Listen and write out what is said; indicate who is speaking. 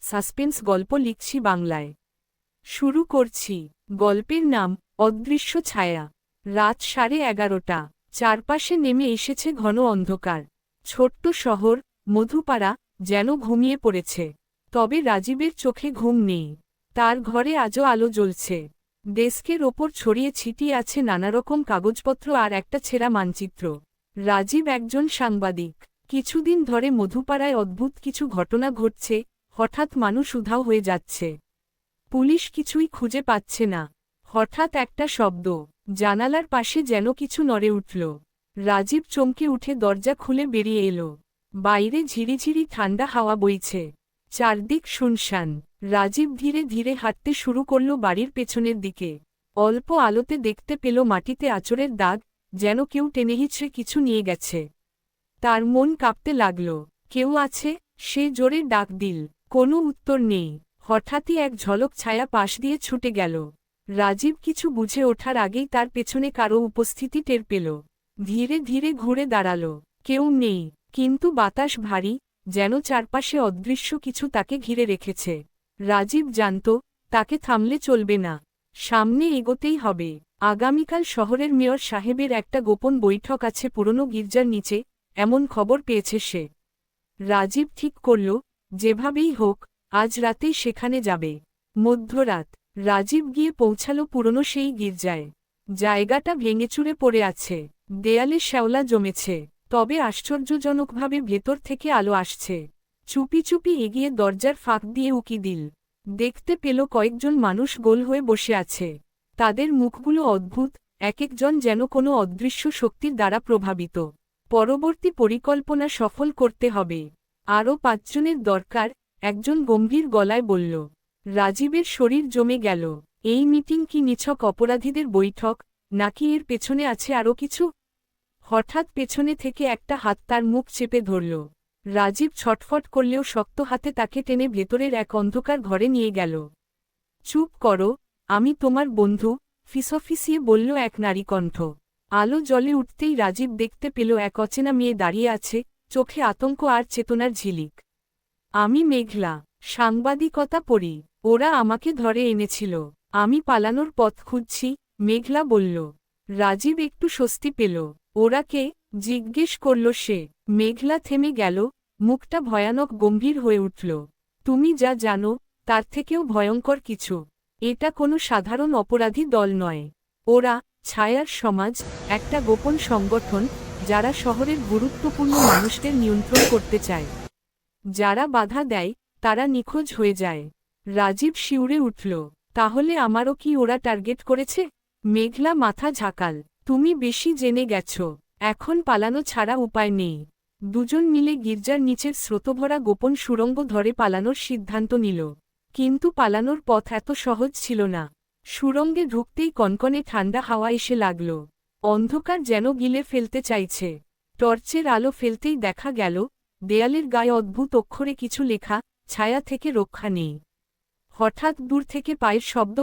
Speaker 1: Suspense গল্প লিখছি বাংলায়। শুরু করছি। গল্পের নাম অদৃশ্য ছায়া। রাত 11:30। চারপাশে নেমে এসেছে ঘন অন্ধকার। ছোট্ট শহর মধুপাড়া যেন ঘুমিয়ে পড়েছে। তবে রাজীবের চোখে ঘুম নেই। তার ঘরে আজও আলো জ্বলছে। ডেস্কের ওপর ছড়িয়ে ছিটিয়ে আছে নানারকম কাগজপত্র আর একটা ছেঁড়া মানচিত্র। রাজীব একজন সাংবাদিক। কিছুদিন ধরে মধুপাড়ায় অদ্ভুত কিছু ঘটনা ঘটছে। হঠাৎ মানুষ উধাও হয়ে যাচ্ছে। পুলিশ কিছুই খুঁজে পাচ্ছে না। হঠাৎ একটা শব্দ। জানালার পাশে যেন কিছু নড়ে উঠল। রাজীব চমকে উঠে দরজা খুলে বেরিয়ে এলো। বাইরে ঝিরিঝিরি ঠান্ডা হাওয়া বইছে। চারদিক শুনশান। রাজীব ধীরে ধীরে হাঁটতে শুরু করল বাড়ির পেছনের দিকে। অল্প আলোতে দেখতে পেল মাটিতে আঁচড়ের দাগ, যেন কেউ টেনে হিঁচড়ে কিছু নিয়ে গেছে। তার মন কাঁপতে লাগল। কেউ আছে? সে জোরে ডাক দিল। কোনো উত্তর নেই। হঠাৎই এক ঝলক ছায়া পাশ দিয়ে ছুটে গেল। রাজীব কিছু বুঝে ওঠার আগেই তার পেছনে কারো উপস্থিতি টের পেল। ধীরে ধীরে ঘুরে দাঁড়াল। কেউ নেই, কিন্তু বাতাস ভারী, যেন চারপাশে অদৃশ্য কিছু তাকে ঘিরে রেখেছে। রাজীব জানত, তাকে থামলে চলবে না। সামনে এগোতেই হবে। আগামীকাল শহরের মেয়র সাহেবের একটা গোপন বৈঠক আছে পুরনো গির্জার নিচে, এমন খবর পেয়েছে সে। রাজীব ঠিক করল, যেভাবেই হোক, আজ রাতেই সেখানে যাবে। মধ্যরাত। রাজীব গিয়ে পৌঁছাল পুরনো সেই গির্জায়। জায়গাটা ভেঙেচুরে পড়ে আছে। দেয়ালে শ্যাওলা জমেছে। তবে আশ্চর্যজনকভাবে ভেতর থেকে আলো আসছে। চুপি চুপি এগিয়ে দরজার ফাঁক দিয়ে উকি দিল। দেখতে পেল কয়েকজন মানুষ গোল হয়ে বসে আছে। তাদের মুখগুলো অদ্ভুত, একেকজন যেন কোনো অদৃশ্য শক্তির দ্বারা প্রভাবিত। পরবর্তী পরিকল্পনা সফল করতে হবে। আরও 5 জনের দরকার, একজন গম্ভীর গলায় বলল। রাজীবের শরীর জমে গেল। এই মিটিং কি নিছক অপরাধীদের বৈঠক, নাকি এর পেছনে আছে আরও কিছু? হঠাৎ পেছনে থেকে একটা হাত তার মুখ চেপে ধরল। রাজীব ছটফট করলেও শক্ত হাতে তাকে টেনে ভেতরের এক অন্ধকার ঘরে নিয়ে গেল। চুপ করো, আমি তোমার বন্ধু, ফিসফিসিয়ে বলল এক নারী কণ্ঠ। আলো জ্বলে উঠতেই রাজীব দেখতে পেল এক অচেনা মেয়ে দাঁড়িয়ে আছে, চোখে আতঙ্ক আর চেতনার ঝিলিক। আমি মেঘলা, সাংবাদিকতা পড়ি। ওরা আমাকে ধরে এনেছিল। আমি পালানোর পথ খুঁজছি, মেঘলা বলল। রাজীব একটু স্বস্তি পেল। ওরা কে? জিজ্ঞেস করল সে। মেঘলা থেমে গেল, মুখটা ভয়ানক গম্ভীর হয়ে উঠল। তুমি যা জানো, তার থেকেও ভয়ঙ্কর কিছু। এটা কোনো সাধারণ অপরাধী দল নয়। ওরা ছায়ার সমাজ, একটা গোপন সংগঠন, যারা শহরের গুরুত্বপূর্ণ মানুষদের নিয়ন্ত্রণ করতে চায়। যারা বাধা দেয়, তারা নিখোঁজ হয়ে যায়। রাজীব শিউরে উঠল। তাহলে আমারও কি ওরা টার্গেট করেছে? মেঘলা মাথা ঝাঁকাল। তুমি বেশি জেনে গেছ। এখন পালানো ছাড়া উপায় নেই। দুজন মিলে গির্জার নিচের স্রোতভরা গোপন সুড়ঙ্গ ধরে পালানোর সিদ্ধান্ত নিল। কিন্তু পালানোর পথ এত সহজ ছিল না। সুড়ঙ্গে ঢুকতেই কনকনে ঠান্ডা হাওয়া এসে লাগল। অন্ধকার যেন গিলে ফেলতে চাইছে। টর্চের আলো ফেলতেই দেখা গেল, দেয়ালের গায়ে অদ্ভুত অক্ষরে কিছু লেখা, ছায়া থেকে রক্ষা নেই। হঠাৎ দূর থেকে পায়ের শব্দ